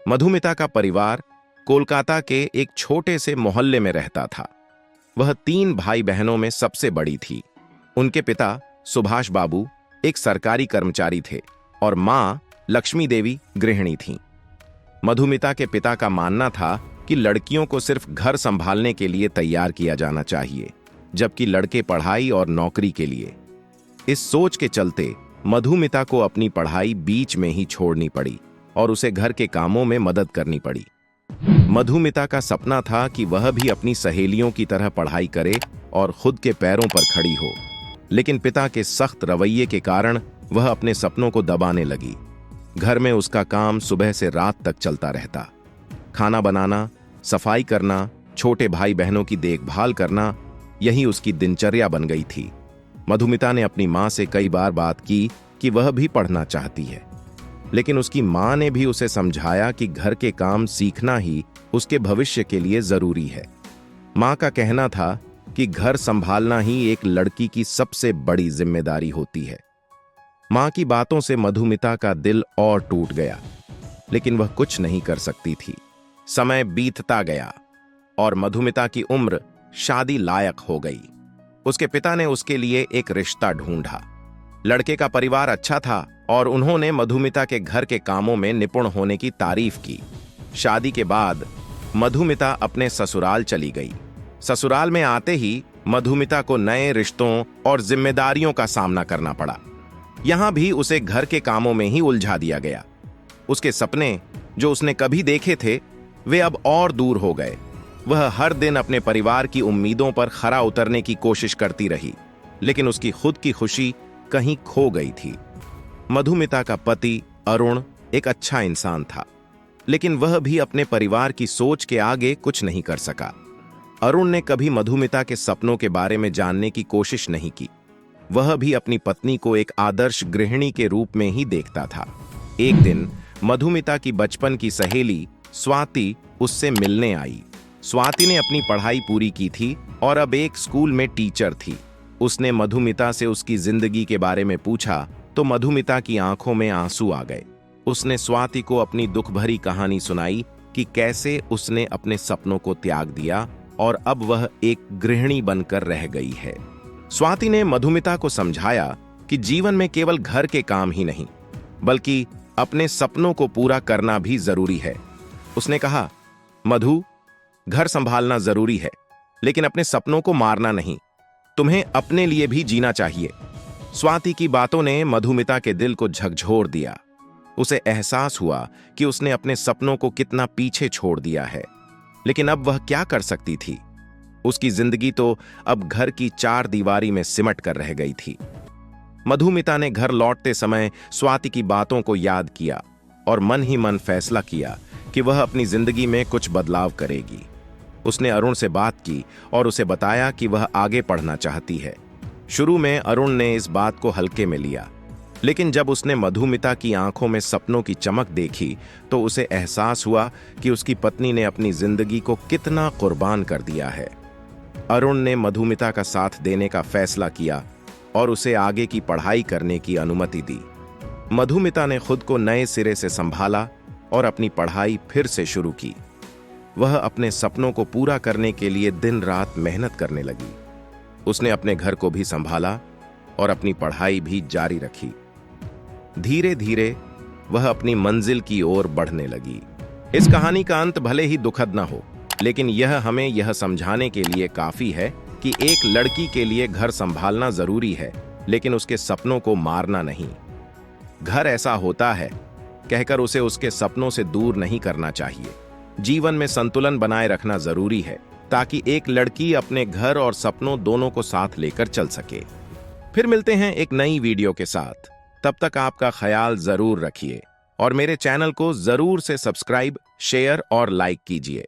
मधुमिता का परिवार कोलकाता के एक छोटे से मोहल्ले में रहता था। वह 3 भाई बहनों में सबसे बड़ी थी। उनके पिता सुभाष बाबू एक सरकारी कर्मचारी थे और मां लक्ष्मी देवी गृहिणी थीं। मधुमिता के पिता का मानना था कि लड़कियों को सिर्फ घर संभालने के लिए तैयार किया जाना चाहिए, जबकि लड़के पढ़ाई और नौकरी के लिए। इस सोच के चलते मधुमिता को अपनी पढ़ाई बीच में ही छोड़नी पड़ी और उसे घर के कामों में मदद करनी पड़ी। मधुमिता का सपना था कि वह भी अपनी सहेलियों की तरह पढ़ाई करे और खुद के पैरों पर खड़ी हो, लेकिन पिता के सख्त रवैये के कारण वह अपने सपनों को दबाने लगी। घर में उसका काम सुबह से रात तक चलता रहता। खाना बनाना, सफाई करना, छोटे भाई बहनों की देखभाल करना, यही उसकी दिनचर्या बन गई थी। मधुमिता ने अपनी मां से कई बार बात की कि वह भी पढ़ना चाहती है, लेकिन उसकी मां ने भी उसे समझाया कि घर के काम सीखना ही उसके भविष्य के लिए जरूरी है। मां का कहना था कि घर संभालना ही एक लड़की की सबसे बड़ी जिम्मेदारी होती है। मां की बातों से मधुमिता का दिल और टूट गया, लेकिन वह कुछ नहीं कर सकती थी। समय बीतता गया और मधुमिता की उम्र शादी लायक हो गई। उसके पिता ने उसके लिए एक रिश्ता ढूंढा। लड़के का परिवार अच्छा था और उन्होंने मधुमिता के घर के कामों में निपुण होने की तारीफ की। शादी के बाद मधुमिता अपने ससुराल चली गई। ससुराल में आते ही मधुमिता को नए रिश्तों और जिम्मेदारियों का सामना करना पड़ा। यहां भी उसे घर के कामों में ही उलझा दिया गया। उसके सपने जो उसने कभी देखे थे, वे अब और दूर हो गए। वह हर दिन अपने परिवार की उम्मीदों पर खरा उतरने की कोशिश करती रही, लेकिन उसकी खुद की खुशी कहीं खो गई थी। मधुमिता का पति अरुण एक अच्छा इंसान था, लेकिन वह भी अपने परिवार की सोच के आगे कुछ नहीं कर सका। अरुण ने कभी मधुमिता के सपनों के बारे में जानने की कोशिश नहीं की। वह भी अपनी पत्नी को एक आदर्श गृहिणी के रूप में ही देखता था। एक दिन मधुमिता की बचपन की सहेली स्वाति उससे मिलने आई। स्वाति ने अपनी पढ़ाई पूरी की थी और अब एक स्कूल में टीचर थी। उसने मधुमिता से उसकी जिंदगी के बारे में पूछा तो मधुमिता की आंखों में आंसू आ गए। उसने स्वाति को अपनी दुख भरी कहानी सुनाई कि कैसे उसने अपने सपनों को त्याग दिया और अब वह एक गृहिणी बनकर रह गई है। स्वाति ने मधुमिता को समझाया कि जीवन में केवल घर के काम ही नहीं, बल्कि अपने सपनों को पूरा करना भी जरूरी है। उसने कहा, मधु, घर संभालना जरूरी है, लेकिन अपने सपनों को मारना नहीं। तुम्हें अपने लिए भी जीना चाहिए। स्वाति की बातों ने मधुमिता के दिल को झकझोर दिया। उसे एहसास हुआ कि उसने अपने सपनों को कितना पीछे छोड़ दिया है, लेकिन अब वह क्या कर सकती थी। उसकी जिंदगी तो अब घर की 4 दीवारी में सिमट कर रह गई थी। मधुमिता ने घर लौटते समय स्वाति की बातों को याद किया और मन ही मन फैसला किया कि वह अपनी जिंदगी में कुछ बदलाव करेगी। उसने अरुण से बात की और उसे बताया कि वह आगे पढ़ना चाहती है। शुरू में अरुण ने इस बात को हल्के में लिया, लेकिन जब उसने मधुमिता की आंखों में सपनों की चमक देखी तो उसे एहसास हुआ कि उसकी पत्नी ने अपनी जिंदगी को कितना कुर्बान कर दिया है। अरुण ने मधुमिता का साथ देने का फैसला किया और उसे आगे की पढ़ाई करने की अनुमति दी। मधुमिता ने खुद को नए सिरे से संभाला और अपनी पढ़ाई फिर से शुरू की। वह अपने सपनों को पूरा करने के लिए दिन रात मेहनत करने लगी। उसने अपने घर को भी संभाला और अपनी पढ़ाई भी जारी रखी। धीरे धीरे वह अपनी मंजिल की ओर बढ़ने लगी। इस कहानी का अंत भले ही दुखद न हो, लेकिन यह हमें यह समझाने के लिए काफी है कि एक लड़की के लिए घर संभालना जरूरी है, लेकिन उसके सपनों को मारना नहीं। घर ऐसा होता है कहकर उसे उसके सपनों से दूर नहीं करना चाहिए। जीवन में संतुलन बनाए रखना जरूरी है, ताकि एक लड़की अपने घर और सपनों दोनों को साथ लेकर चल सके। फिर मिलते हैं एक नई वीडियो के साथ। तब तक आपका ख्याल जरूर रखिए और मेरे चैनल को जरूर से सब्सक्राइब, शेयर और लाइक कीजिए।